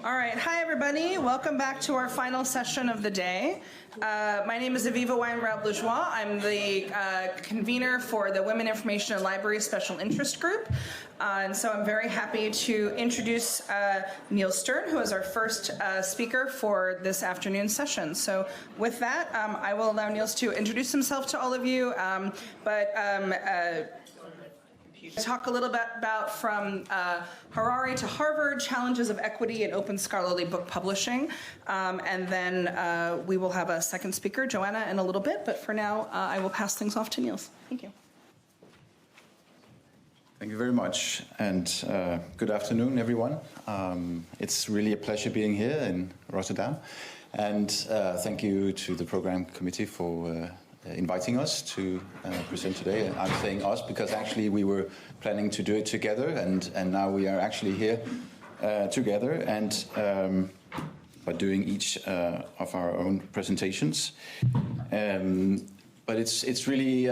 All right, hi everybody. Welcome back to our final session of the day. My name is Evviva LaJoie. I'm the convener for the Women Information and Library Special Interest Group. And so I'm very happy to introduce Niels Stern, who is our first speaker for this afternoon session. So with that, I will allow Niels to introduce himself to all of you, talk a little bit about from Harare to Harvard, challenges of equity in open scholarly book publishing. And then we will have a second speaker, Joanna, in a little bit. But for now, I will pass things off to Niels. Thank you. Thank you very much. And good afternoon, everyone. It's really a pleasure being here in Rotterdam. And thank you to the program committee for inviting us to present today. And I'm saying us because actually we were planning to do it together, and now we are actually here together and by doing each of our own presentations. But it's really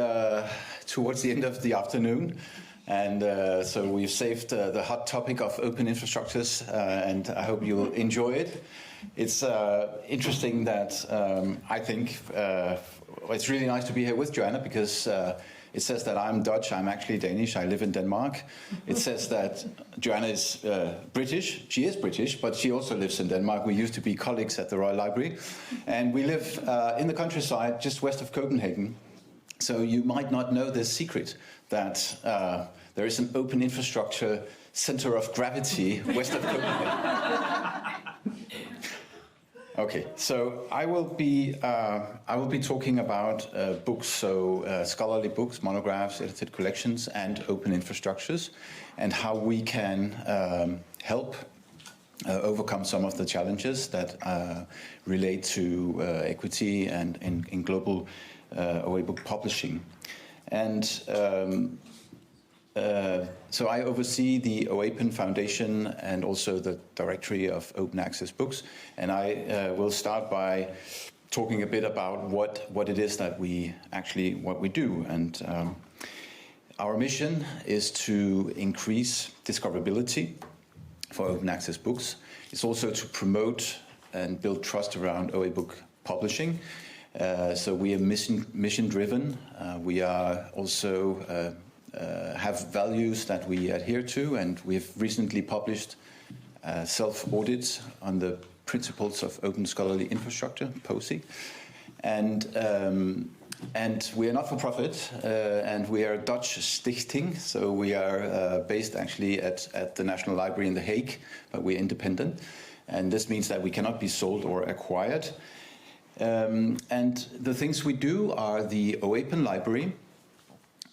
towards the end of the afternoon, and so we've saved the hot topic of open infrastructures, and I hope you'll enjoy it. It's interesting that I think it's really nice to be here with Joanna, because it says that I'm Dutch. I'm actually Danish. I live in Denmark. It says that Joanna is British. She is British, but she also lives in Denmark. We used to be colleagues at the Royal Library. And we live in the countryside just west of Copenhagen. So you might not know this secret, that there is an open infrastructure center of gravity west of Copenhagen. Okay, so I will be talking about books, so scholarly books, monographs, edited collections, and open infrastructures, and how we can help overcome some of the challenges that relate to equity and in global OA book publishing. And so I oversee the OAPEN Foundation and also the Directory of Open Access Books, and I will start by talking a bit about what it is that we do. And our mission is to increase discoverability for open access books. It's also to promote and build trust around OA book publishing. So we are mission driven. We are also have values that we adhere to, and we've recently published self-audits on the principles of open scholarly infrastructure, POSI. And we are not for profit, and we are a Dutch stichting, so we are based actually at the National Library in The Hague, but we're independent. And this means that we cannot be sold or acquired. And the things we do are the OAPEN Library,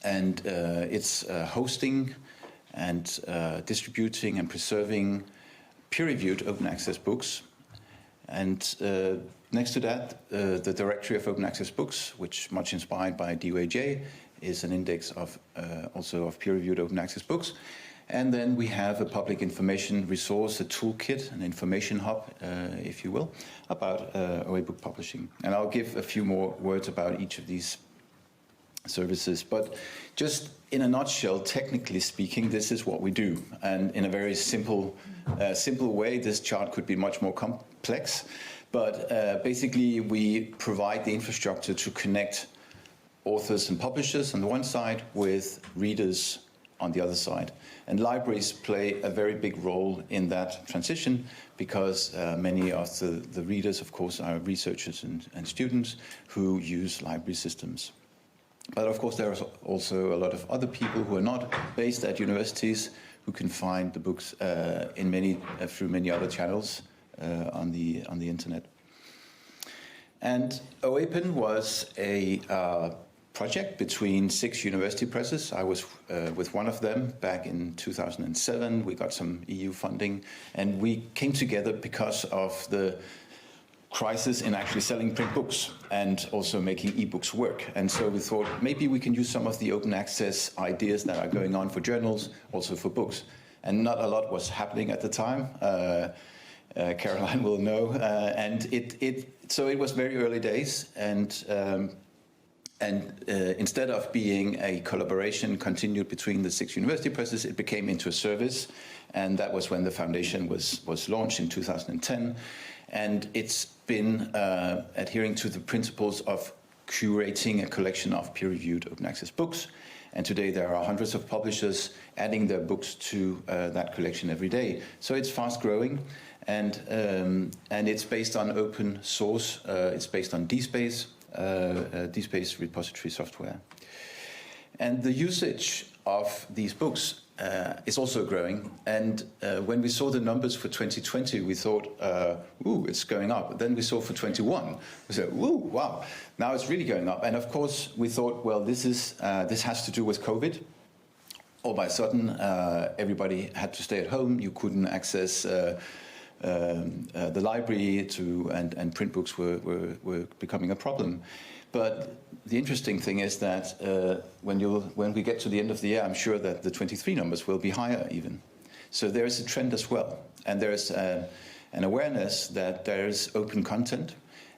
and it's hosting and distributing and preserving peer-reviewed open access books. And next to that, the Directory of Open Access Books, which much inspired by DOAB, is an index of also of peer-reviewed open access books. And then we have a public information resource, a toolkit, an information hub, if you will, about OA book publishing. And I'll give a few more words about each of these services, but just in a nutshell, technically speaking, this is what we do. And in a very simple way, this chart could be much more complex, but basically we provide the infrastructure to connect authors and publishers on the one side with readers on the other side. And libraries play a very big role in that transition, because many of the readers, of course, are researchers and students who use library systems. But of course, there are also a lot of other people who are not based at universities who can find the books through many other channels on the internet. And OAPEN was a project between 6 university presses. I was with one of them back in 2007. We got some EU funding, and we came together because of the crisis in actually selling print books and also making ebooks work. And so we thought maybe we can use some of the open access ideas that are going on for journals also for books. And not a lot was happening at the time. Caroline will know. And so it was very early days. And And instead of being a collaboration continued between the 6 university presses, it became into a service. And that was when the foundation was launched in 2010. And it's been adhering to the principles of curating a collection of peer-reviewed open access books. And today there are hundreds of publishers adding their books to that collection every day. So it's fast growing, and it's based on open source. It's based on DSpace, DSpace repository software. And the usage of these books is also growing. And when we saw the numbers for 2020, we thought, ooh, it's going up. Then we saw for 21, we said, ooh, wow, now it's really going up. And of course, we thought, well, this has to do with COVID. All by a sudden, everybody had to stay at home. You couldn't access the library and print books were becoming a problem. But the interesting thing is that when we get to the end of the year, I'm sure that the 23 numbers will be higher even. So there is a trend as well. And there is an awareness that there is open content.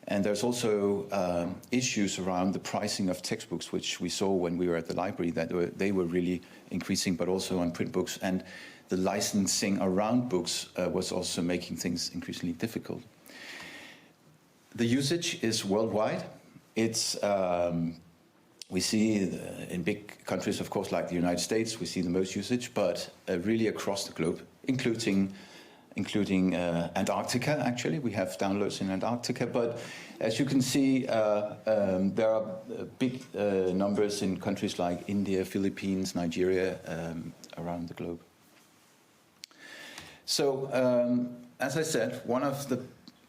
And there's also issues around the pricing of textbooks, which we saw when we were at the library, that they were really increasing, but also on print books. And the licensing around books was also making things increasingly difficult. The usage is worldwide. It's we see in big countries, of course, like the United States, we see the most usage, but really across the globe, including Antarctica. Actually, we have downloads in Antarctica. But as you can see, there are big numbers in countries like India, Philippines, Nigeria, around the globe. So, as I said, one of the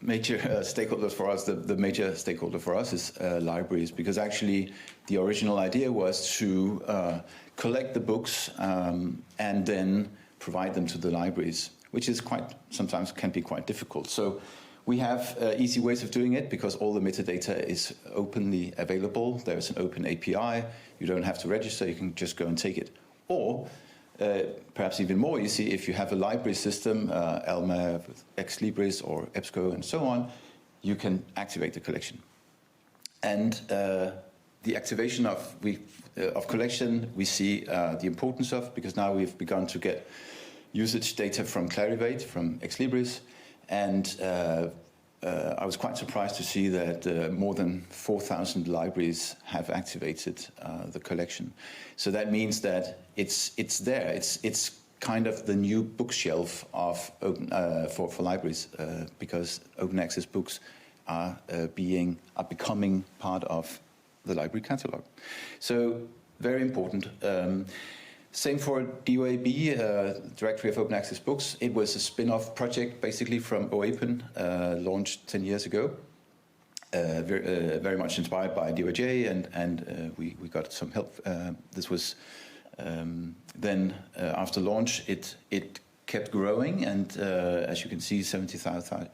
major stakeholders for us, the major stakeholder for us is libraries, because actually the original idea was to collect the books and then provide them to the libraries, which is sometimes can be quite difficult. So we have easy ways of doing it because all the metadata is openly available. There's an open API. You don't have to register. You can just go and take it. Or perhaps even more easy, if you have a library system, ELMA, Ex Libris, or EBSCO, and so on, you can activate the collection. And the activation of collection, we see the importance of, because now we've begun to get usage data from Clarivate, from Ex Libris, and I was quite surprised to see that more than 4,000 libraries have activated the collection. So that means that it's there. It's kind of the new bookshelf of for libraries because open access books are becoming part of the library catalog. So very important. Same for DOAB, Directory of Open Access Books. It was a spin-off project basically from OAPEN, launched 10 years ago. Very much inspired by DOJ, and we got some help. This was then after launch, it kept growing, and as you can see, 70,000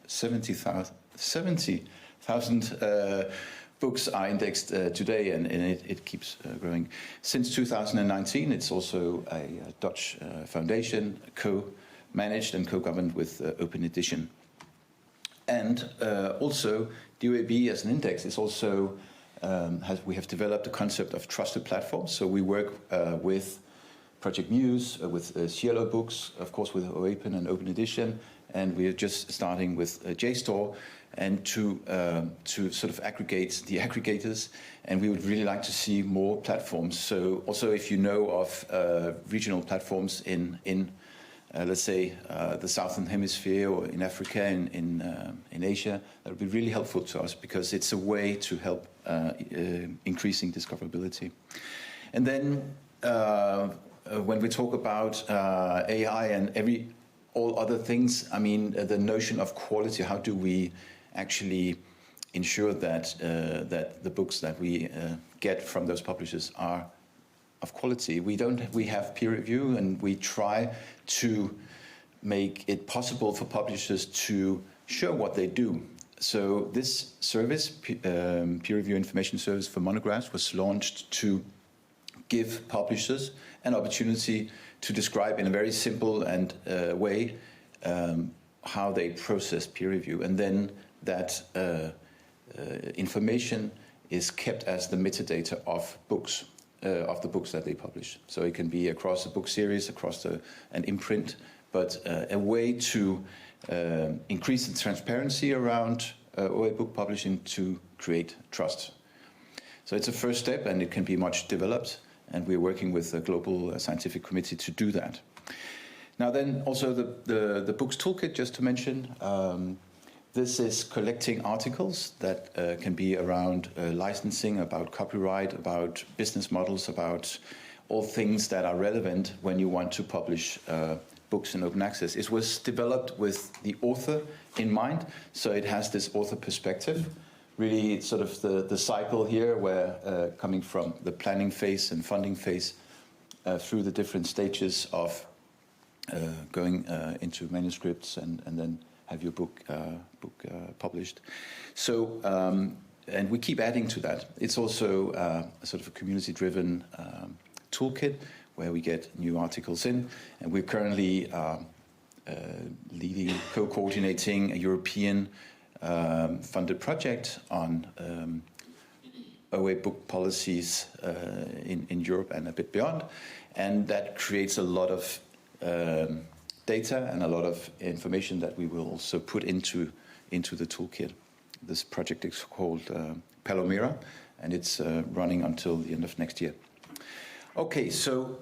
books are indexed today, and it keeps growing. Since 2019, it's also a Dutch foundation, co-managed and co-governed with Open Edition. And also, DOAB as an index is also, we have developed a concept of trusted platforms. So we work with Project Muse, with Cielo Books, of course with OAPEN and Open Edition, and we are just starting with JSTOR, and to sort of aggregate the aggregators, and we would really like to see more platforms. So also, if you know of regional platforms in let's say the Southern Hemisphere or in Africa, in Asia, that would be really helpful to us because it's a way to help increasing discoverability. And then when we talk about AI and all other things, I mean the notion of quality. How do we actually ensure that that the books that we get from those publishers are of quality? We have peer review, and we try to make it possible for publishers to show what they do. So this service, peer review information service for monographs, was launched to give publishers an opportunity to describe in a very simple and way how they process peer review, and then that information is kept as the metadata of books, of the books that they publish. So it can be across a book series, across an imprint, but a way to increase the transparency around OA book publishing to create trust. So it's a first step, and it can be much developed, and we're working with the Global Scientific Committee to do that. Now then, also the Books Toolkit, just to mention, this is collecting articles that can be around licensing, about copyright, about business models, about all things that are relevant when you want to publish books in open access. It was developed with the author in mind, so it has this author perspective, really sort of the cycle here where coming from the planning phase and funding phase through the different stages of going into manuscripts and then have your book published. So, and we keep adding to that. It's also a sort of a community-driven toolkit where we get new articles in, and we're currently leading, co-coordinating a European funded project on OA book policies in Europe and a bit beyond, and that creates a lot of data and a lot of information that we will also put into the toolkit. This project is called Palomira, and it's running until the end of next year. Okay, so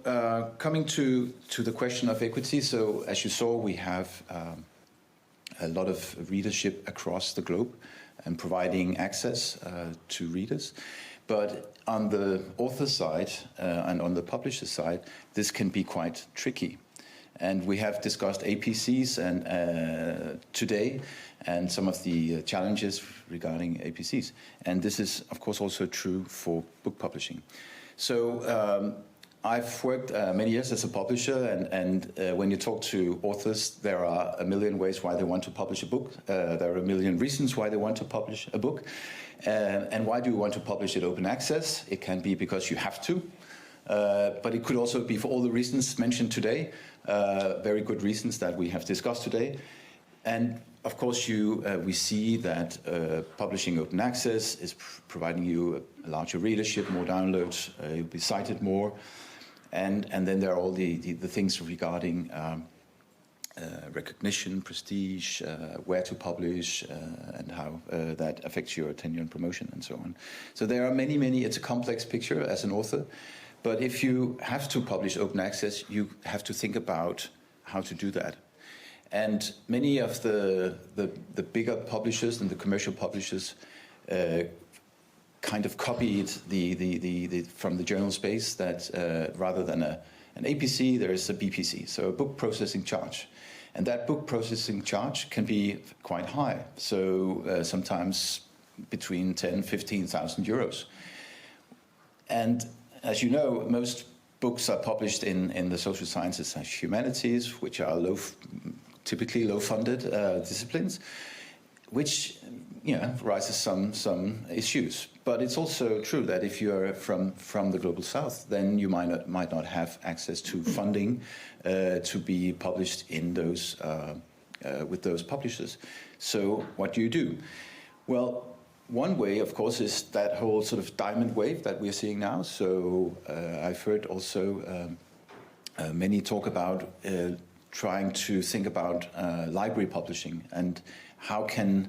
coming to the question of equity. So as you saw, we have a lot of readership across the globe and providing access to readers. But on the author side and on the publisher side, this can be quite tricky. And we have discussed APCs and today and some of the challenges regarding APCs. And this is, of course, also true for book publishing. So I've worked many years as a publisher, and when you talk to authors, there are a million ways why they want to publish a book. There are a million reasons why they want to publish a book. And why do you want to publish it open access? It can be because you have to, but it could also be for all the reasons mentioned today, very good reasons that we have discussed today. And of course, we see that publishing open access is providing you a larger readership, more downloads, you'll be cited more. And then there are all the things regarding recognition, prestige, where to publish, and how that affects your tenure and promotion and so on. So there are many, it's a complex picture as an author. But if you have to publish open access, you have to think about how to do that. And many of the bigger publishers and the commercial publishers kind of copied from the journal space that rather than an APC, there is a BPC, so a book processing charge. And that book processing charge can be quite high, so sometimes between 10,000 and 15,000 euros. And as you know, most books are published in the social sciences and humanities, which are typically low-funded disciplines, which raises some issues. But it's also true that if you are from the global south, then you might not have access to funding to be published in those with those publishers. So what do you do? Well, one way, of course, is that whole sort of diamond wave that we're seeing now. So I've heard also many talk about trying to think about library publishing and how can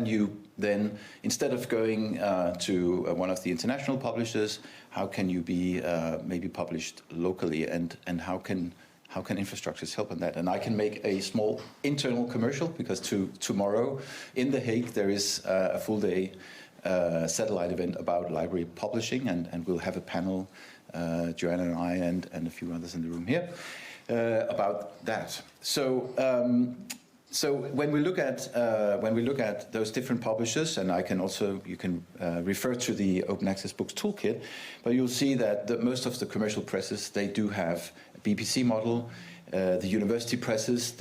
you then, instead of going to one of the international publishers, how can you be maybe published locally, and how can infrastructures help on that? And I can make a small internal commercial, because tomorrow in The Hague there is a full day satellite event about library publishing, and we'll have a panel, Joanna and I and a few others in the room here, about that. So when we look at those different publishers, and you can refer to the Open Access Books Toolkit, but you'll see that most of the commercial presses, they do have a BPC model. The university presses,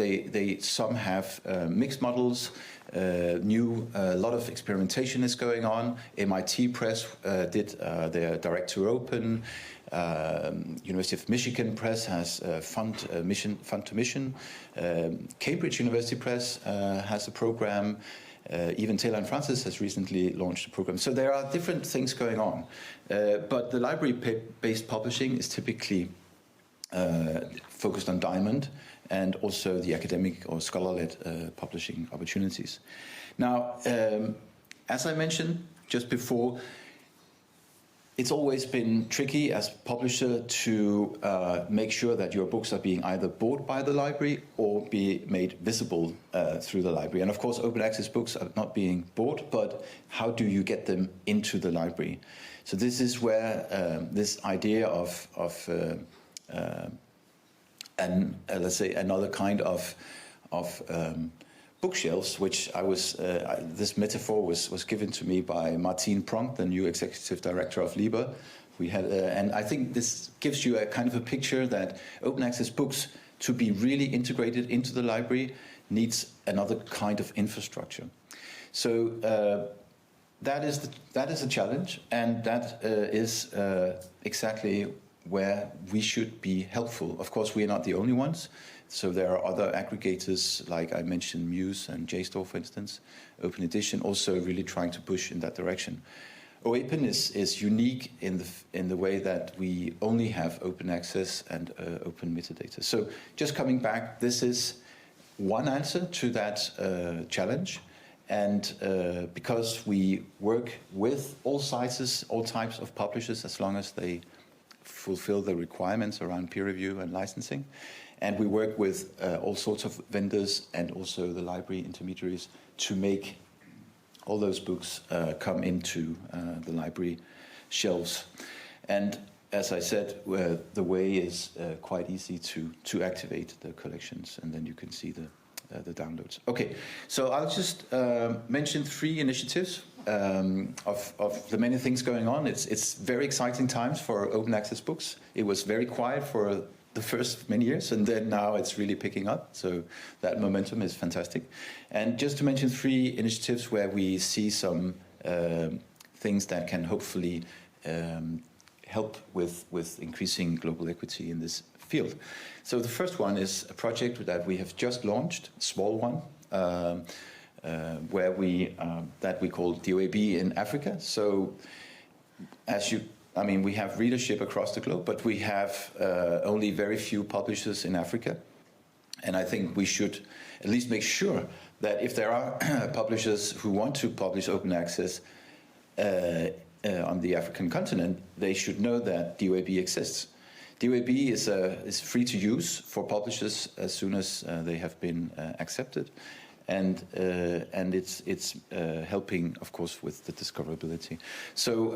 some have mixed models. A lot of experimentation is going on. MIT Press did their direct to open. University of Michigan Press has fund to mission. Cambridge University Press has a program, even Taylor and Francis has recently launched a program. So there are different things going on. But the library-based publishing is typically focused on Diamond and also the academic or scholar-led publishing opportunities. Now, as I mentioned just before, it's always been tricky as publisher to make sure that your books are being either bought by the library or be made visible through the library. And of course, open access books are not being bought, but how do you get them into the library? So this is where this idea of let's say another kind of bookshelves, which I was, this metaphor was given to me by Martine Pronk, the new executive director of LIBER. We had, and I think this gives you a kind of a picture that open access books, to be really integrated into the library, needs another kind of infrastructure. So that is a challenge, and that is exactly where we should be helpful. Of course, we are not the only ones. So there are other aggregators, like I mentioned, Muse and JSTOR, for instance. Open Edition also really trying to push in that direction. OAPEN is unique in the way that we only have open access and open metadata. So just coming back, this is one answer to that challenge. And because we work with all sizes, all types of publishers, as long as they fulfill the requirements around peer review and licensing. And we work with all sorts of vendors and also the library intermediaries to make all those books come into the library shelves. And as I said, the way is quite easy to activate the collections, and then you can see the downloads. Okay, so I'll just mention 3 initiatives of the many things going on. It's very exciting times for open access books. It was very quiet for the first many years, and then now it's really picking up. So that momentum is fantastic. And just to mention 3 initiatives where we see some things that can hopefully help with increasing global equity in this field. So the first one is a project that we have just launched, a small one, where that we call DOAB in Africa. So we have readership across the globe, but we have only very few publishers in Africa. And I think we should at least make sure that if there are publishers who want to publish open access on the African continent, they should know that DOAB exists. DOAB is free to use for publishers as soon as they have been accepted. And it's helping, of course, with the discoverability. So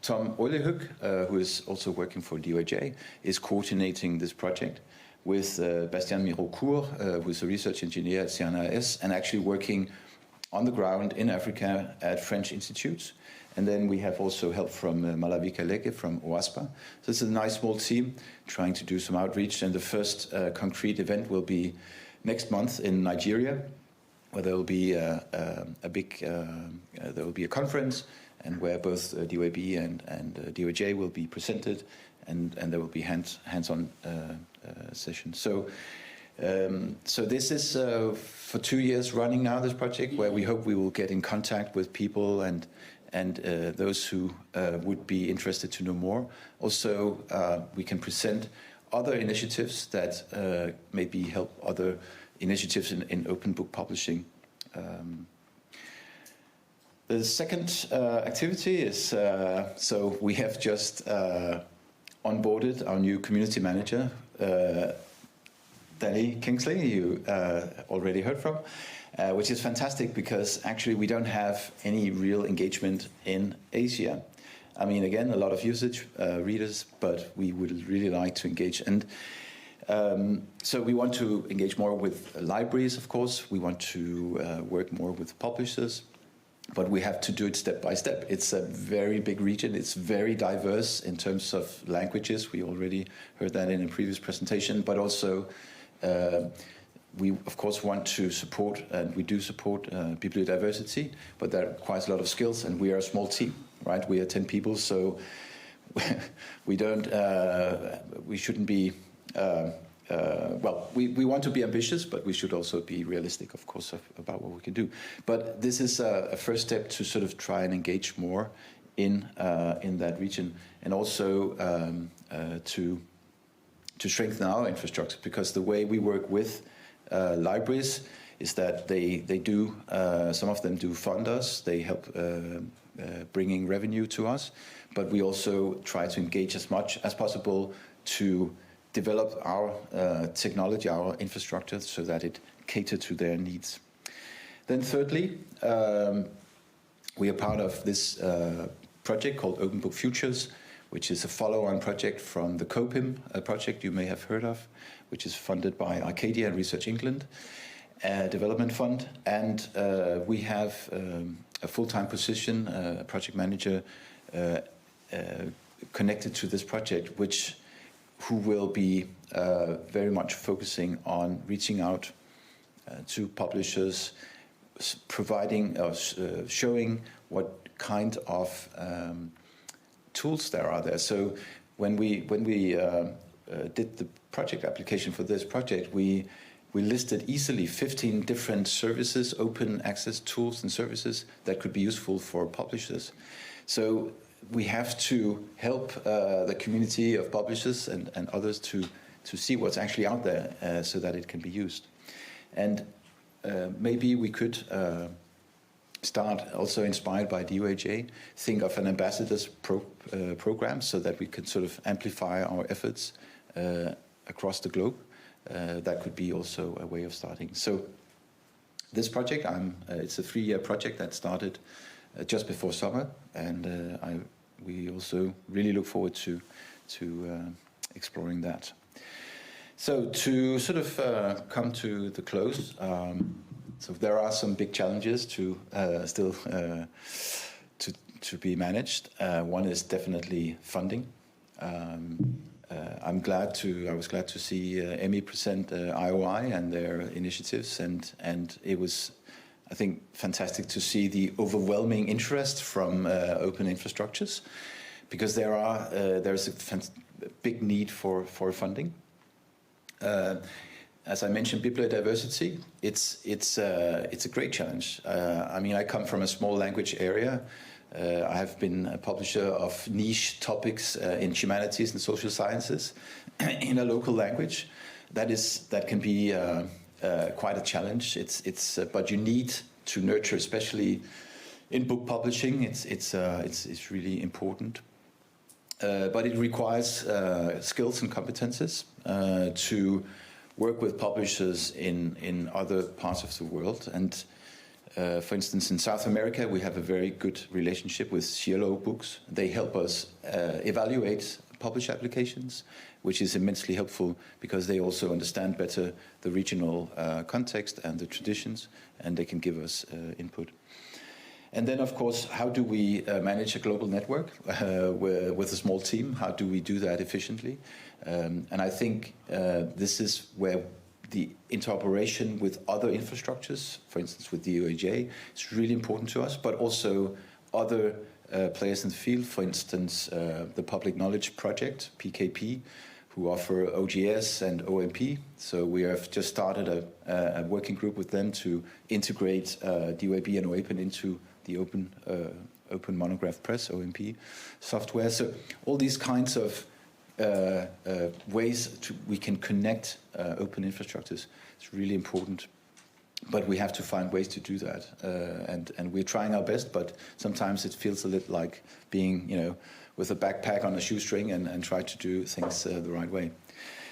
Tom Oilehuk, who is also working for DOJ, is coordinating this project with Bastien Mirocourt, who is a research engineer at CNRS, and actually working on the ground in Africa at French institutes. And then we have also help from Malavika Leke from OASPA. So it's a nice small team trying to do some outreach. And the first concrete event will be next month in Nigeria, where there will be there will be a conference, and where both DOAB and DOJ will be presented, and there will be hands-on sessions. So this is for 2 years running now, this project, where we hope we will get in contact with people and those who would be interested to know more. Also, we can present other initiatives that maybe help other initiatives in open book publishing. The second activity is, so we have just onboarded our new community manager, Danny Kingsley, you already heard from, which is fantastic because actually we don't have any real engagement in Asia. I mean, again, a lot of usage, readers, but we would really like to engage. And so we want to engage more with libraries, of course. We want to work more with publishers, but we have to do it step by step. It's a very big region. It's very diverse in terms of languages. We already heard that in a previous presentation, but also we, of course, want to support, and we do support bibliodiversity, but that requires a lot of skills, and we are a small team, right? We are 10 people, so we shouldn't be we want to be ambitious, but we should also be realistic, of course, about what we can do. But this is a first step to sort of try and engage more in that region, and also to strengthen our infrastructure, because the way we work with libraries is that they do, some of them do fund us, they help bringing revenue to us, but we also try to engage as much as possible to develop our technology, our infrastructure, so that it caters to their needs. Then thirdly, we are part of this project called Open Book Futures, which is a follow-on project from the COPIM project you may have heard of, which is funded by Arcadia and Research England Development Fund. And we have a full-time position, a project manager connected to this project, who will be very much focusing on reaching out to publishers, providing showing what kind of tools there are there. So when we did the project application for this project, we listed easily 15 different services, open access tools and services that could be useful for publishers. So we have to help the community of publishers and others to see what's actually out there so that it can be used. And maybe we could start, also inspired by DOAJ, think of an ambassadors program so that we can sort of amplify our efforts across the globe. That could be also a way of starting. So this project, it's a 3-year project that started just before summer, and we also really look forward to exploring that. So to sort of come to the close, so there are some big challenges to still to be managed. One is definitely funding. I was glad to see Emmy present IOI and their initiatives, and it was, I think, fantastic to see the overwhelming interest from open infrastructures, because there's a big need for funding. As I mentioned, bibliodiversity, it's a great challenge. I mean, I come from a small language area. I have been a publisher of niche topics in humanities and social sciences in a local language. That can be quite a challenge. But you need to nurture, especially in book publishing. It's really important. But it requires skills and competences to work with publishers in other parts of the world. And for instance, in South America, we have a very good relationship with Cielo Books. They help us evaluate publish applications, which is immensely helpful because they also understand better the regional context and the traditions, and they can give us input. And then, of course, how do we manage a global network with a small team? How do we do that efficiently? And I think this is where the interoperation with other infrastructures, for instance, with DOAJ, is really important to us, but also other players in the field, for instance, the Public Knowledge Project, PKP, who offer OGS and OMP. So we have just started a working group with them to integrate DOAB and OAPEN into the Open Monograph Press, OMP, software. So all these kinds of ways we can connect open infrastructures. It's really important, but we have to find ways to do that. And we're trying our best, but sometimes it feels a little like being, with a backpack on a shoestring and try to do things the right way.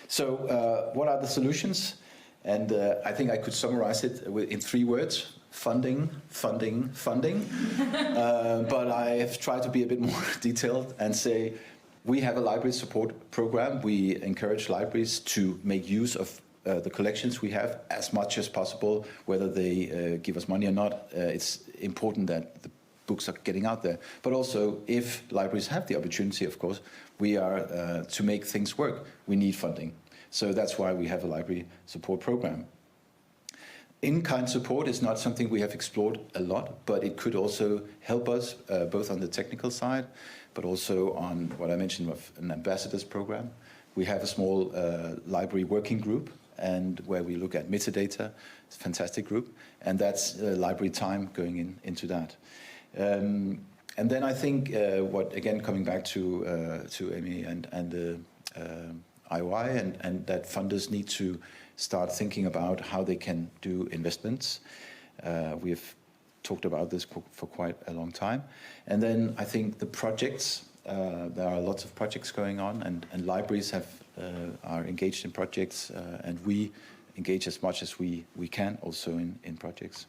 So what are the solutions? And I think I could summarize it in 3 words. Funding, funding, funding. But I have tried to be a bit more detailed and say, we have a library support program. We encourage libraries to make use of the collections we have as much as possible, whether they give us money or not. It's important that the books are getting out there. But also, if libraries have the opportunity, of course, we are to make things work, we need funding. So that's why we have a library support program. In-kind support is not something we have explored a lot, but it could also help us both on the technical side, but also on what I mentioned of an ambassadors program. We have a small library working group, and where we look at metadata. It's a fantastic group, and that's library time going into that. And then I think coming back to Emmy and the IOI, and that funders need to start thinking about how they can do investments. We've talked about this for quite a long time. And then I think the projects, there are lots of projects going on, and libraries are engaged in projects, and we engage as much as we can also in projects.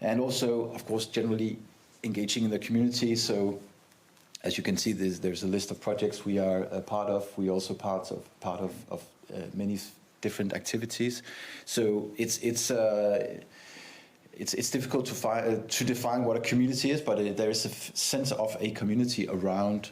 And also, of course, generally engaging in the community. So as you can see, there's a list of projects we are a part of. We're also part of many different activities. So it's difficult to define what a community is, but there is a sense of a community around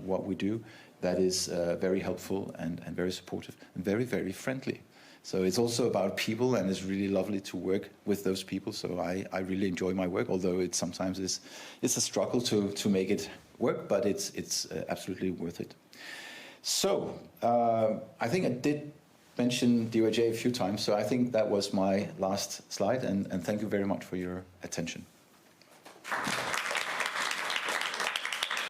what we do that is very helpful and very supportive and very, very friendly. So it's also about people, and it's really lovely to work with those people. So I really enjoy my work, although it sometimes it's a struggle to make it work, but it's absolutely worth it. So I think I did mention DOAJ a few times, so I think that was my last slide, and thank you very much for your attention.